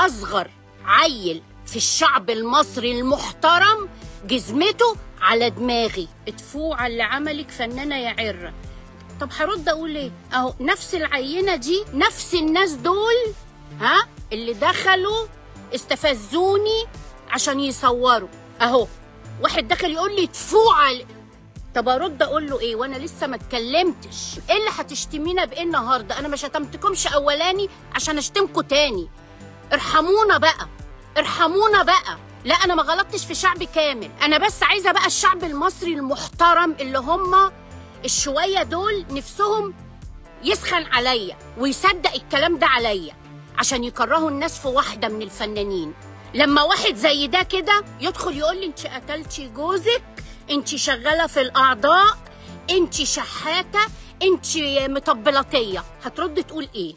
اصغر عيل في الشعب المصري المحترم جزمته على دماغي. ادفوع على اللي عملك فنانه يا عره. طب هرد اقول ايه؟ اهو نفس العينه دي، نفس الناس دول اللي دخلوا استفزوني عشان يصوروا، اهو واحد دخل يقول لي ادفوع على. طب ارد اقول له ايه وانا لسه ما اتكلمتش؟ ايه اللي هتشتمينا بايه النهارده؟ انا ما شتمتكمش اولاني عشان اشتمكوا تاني. ارحمونا بقى، ارحمونا بقى. لا انا ما غلطتش في شعب كامل، انا بس عايزه بقى الشعب المصري المحترم اللي هم الشويه دول نفسهم يسخن عليا ويصدق الكلام ده عليا عشان يكرهوا الناس في واحده من الفنانين. لما واحد زي ده كده يدخل يقول لي انت قتلتي جوزك، انت شغاله في الاعضاء، انت شحاته، انت مطبلاتيه، هترد تقول ايه؟